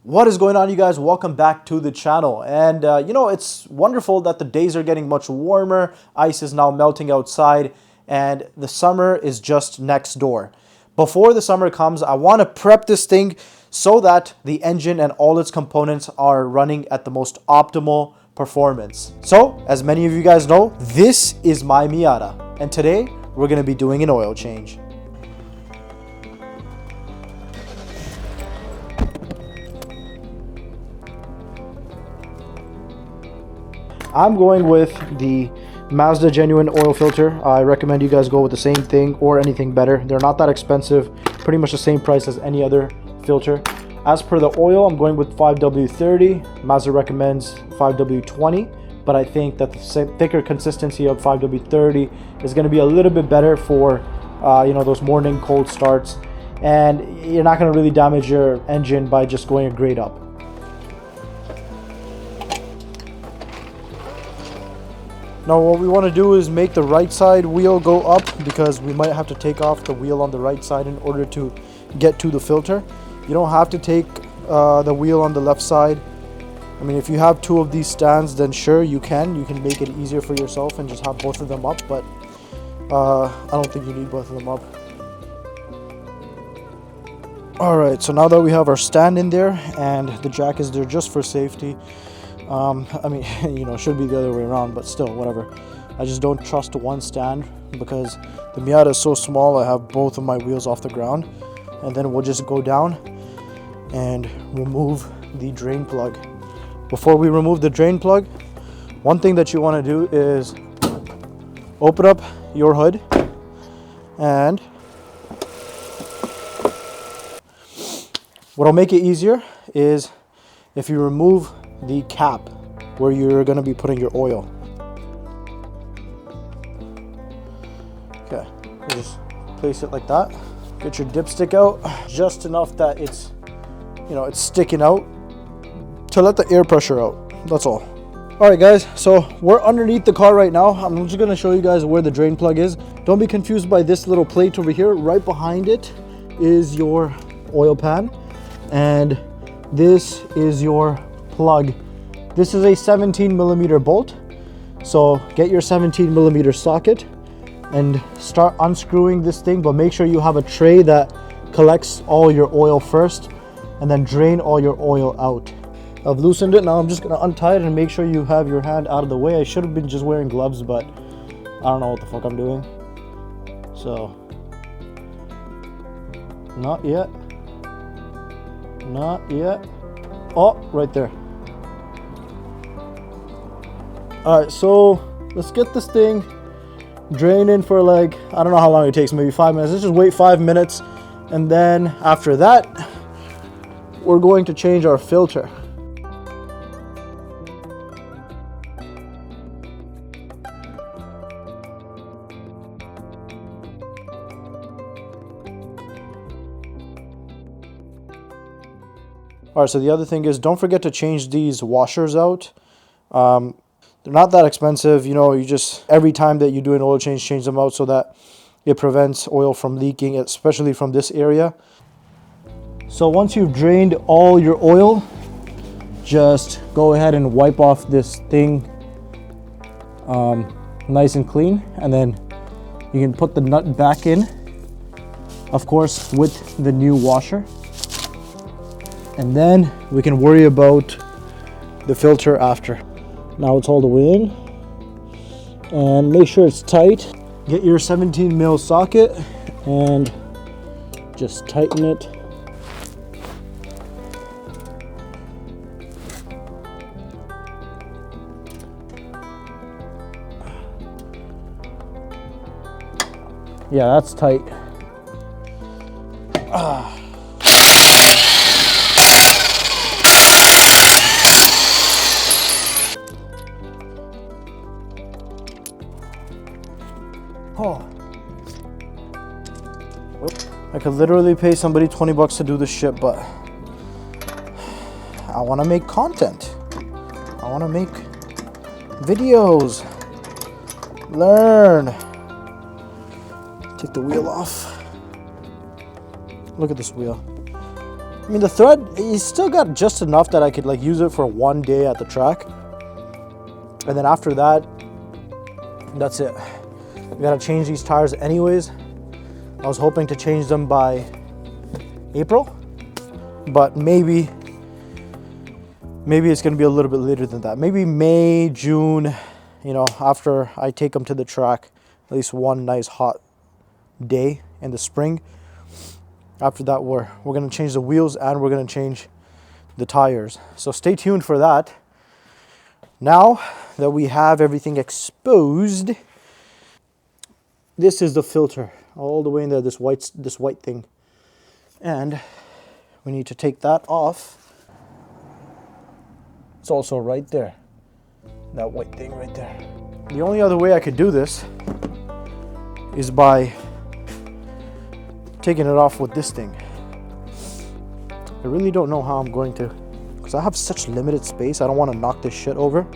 What is going on, you guys? Welcome back to the channel. And it's wonderful that the days are getting much warmer. Ice is now melting outside and the summer is just next door. Before the summer comes, I want to prep this thing so that the engine and all its components are running at the most optimal performance. So, as many of you guys know, this is my Miata, and today we're going to be doing an oil change. I'm going with the Mazda genuine oil filter. I recommend you guys go with the same thing or anything better. They're not that expensive, pretty much the same price as any other filter. As per the oil, I'm going with 5W30. Mazda recommends 5W20, but I think that the thicker consistency of 5W30 is going to be a little bit better for those morning cold starts, and you're not going to really damage your engine by just going a grade up. Now what we want to do is make the right side wheel go up, because we might have to take off the wheel on the right side in order to get to the filter. You don't have to take the wheel on the left side. I mean, if you have two of these stands, then sure, you can make it easier for yourself and just have both of them up, but I don't think you need both of them up. Alright, so now that we have our stand in there and the jack is there just for safety, I mean, it should be the other way around, but still, whatever. I just don't trust one stand because the Miata is so small. I have both of my wheels off the ground, and then we'll just go down and remove the drain plug. Before we remove the drain plug, one thing that you want to do is open up your hood, and what'll make it easier is if you remove the cap where you're going to be putting your oil. Okay, just place it like that. Get your dipstick out just enough that it's sticking out to let the air pressure out. That's all. All right, guys, so we're underneath the car right now. I'm just going to show you guys where the drain plug is. Don't be confused by this little plate over here. Right behind it is your oil pan, and this is your plug. This is a 17mm bolt, so get your 17mm socket and start unscrewing this thing, but make sure you have a tray that collects all your oil first and then drain all your oil out. I've loosened it. Now I'm just going to untie it and make sure you have your hand out of the way. I should have been just wearing gloves, but I don't know what the fuck I'm doing. So, not yet. Not yet. Oh, right there. Alright, so let's get this thing draining for I don't know how long it takes, maybe 5 minutes. Let's just wait 5 minutes, and then after that, we're going to change our filter. Alright, so the other thing is, don't forget to change these washers out. They're not that expensive. You just, every time that you do an oil change them out so that it prevents oil from leaking, especially from this area. So once you've drained all your oil, just go ahead and wipe off this thing nice and clean, and then you can put the nut back in, of course, with the new washer. And then we can worry about the filter after. Now it's all the way in, and make sure it's tight. Get your 17mm socket and just tighten it. Yeah, that's tight. Oh, I could literally pay somebody 20 bucks to do this shit, but I want to make content. I want to make videos. Learn. Take the wheel off. Look at this wheel. I mean, the thread, it's still got just enough that I could like use it for one day at the track. And then after that, that's it. We gotta change these tires anyways. I was hoping to change them by April, but maybe it's gonna be a little bit later than that. Maybe May, June, you know, after I take them to the track, at least one nice hot day in the spring. After that, we're gonna change the wheels and we're gonna change the tires. So stay tuned for that. Now that we have everything exposed, this is the filter all the way in there, this white thing. And we need to take that off. It's also right there, that white thing right there. The only other way I could do this is by taking it off with this thing. I really don't know how I'm going to, because I have such limited space. I don't want to knock this shit over.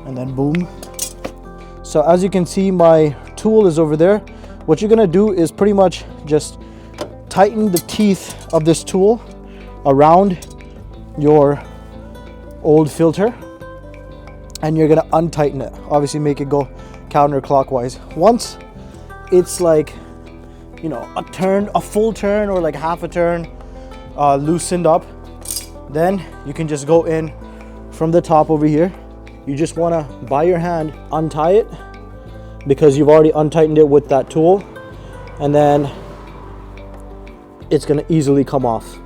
And then boom. So as you can see, my tool is over there. What you're gonna do is pretty much just tighten the teeth of this tool around your old filter, and you're gonna untighten it. Obviously make it go counterclockwise. Once it's like, you know, a full turn or like half a turn loosened up, then you can just go in from the top over here. You just want to, by your hand, untie it, because you've already untightened it with that tool, and then it's going to easily come off.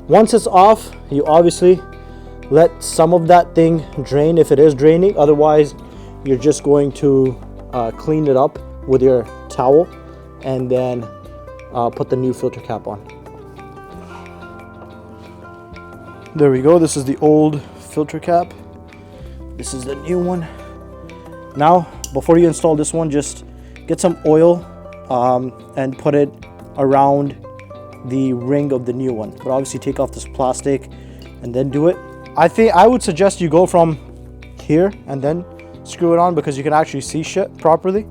Once it's off, you obviously let some of that thing drain if it is draining. Otherwise, you're just going to clean it up with your towel and then put the new filter cap on. There we go. This is the old filter cap. This is the new one. Now, before you install this one, just get some oil and put it around the ring of the new one. But obviously take off this plastic and then do it. I would suggest you go from here and then screw it on, because you can actually see shit properly.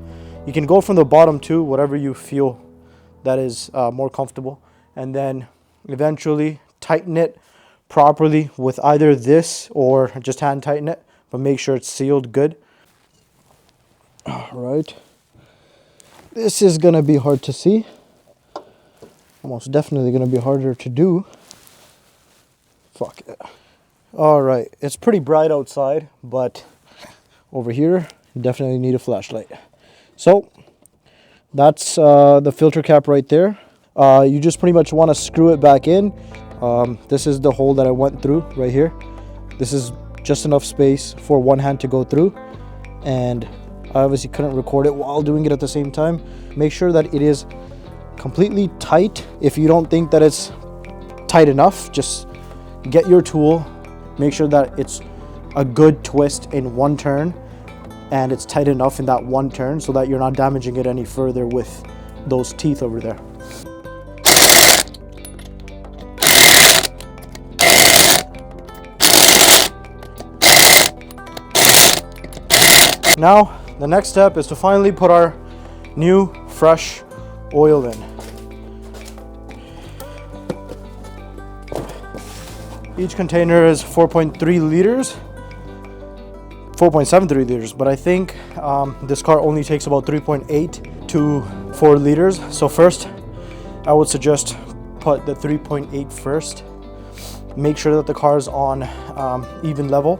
You can go from the bottom too, whatever you feel that is more comfortable. And then eventually tighten it properly with either this or just hand tighten it, but make sure it's sealed good. All right. This is gonna be hard to see. Almost definitely gonna be harder to do. Fuck it. All right, it's pretty bright outside, but over here, you definitely need a flashlight. So that's the filter cap right there. You just pretty much want to screw it back in. This is the hole that I went through right here. This is just enough space for one hand to go through, and I obviously couldn't record it while doing it at the same time. Make sure that it is completely tight. If you don't think that it's tight enough, just get your tool, make sure that it's a good twist in one turn and it's tight enough in that one turn so that you're not damaging it any further with those teeth over there. Now, the next step is to finally put our new fresh oil in. Each container is 4.3 liters, 4.73 liters, but I think this car only takes about 3.8 to 4 liters. So first, I would suggest put the 3.8 first. Make sure that the car is on even level,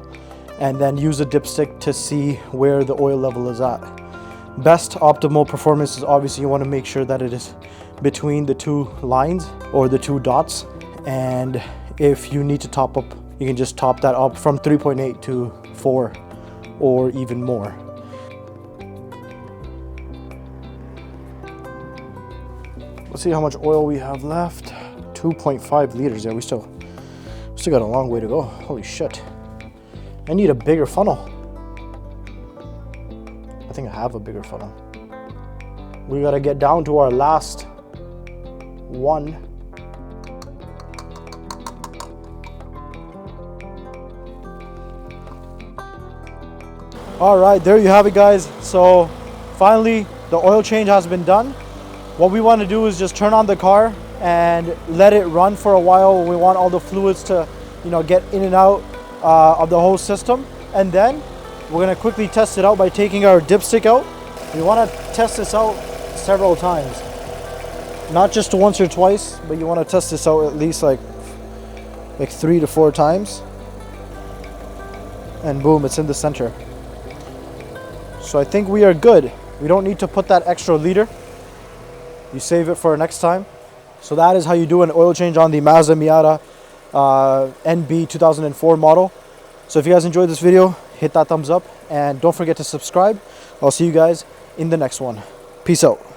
and then use a dipstick to see where the oil level is at. Best optimal performance is obviously you want to make sure that it is between the two lines or the two dots, and if you need to top up, you can just top that up from 3.8 to 4 or even more. Let's see how much oil we have left. 2.5 liters. Yeah, we still got a long way to go. Holy shit. I need a bigger funnel. I think I have a bigger funnel. We gotta get down to our last one. All right, there you have it, guys. So finally the oil change has been done. What we want to do is just turn on the car and let it run for a while. We want all the fluids to, you know, get in and out of the whole system. And then we're gonna quickly test it out by taking our dipstick out. We wanna test this out several times. Not just once or twice, but you wanna test this out at least like 3 to 4 times. And boom, it's in the center. So I think we are good. We don't need to put that extra liter. You save it for next time. So that is how you do an oil change on the Mazda Miata NB 2004 model. So if you guys enjoyed this video, hit that thumbs up and don't forget to subscribe. I'll see you guys in the next one. Peace out.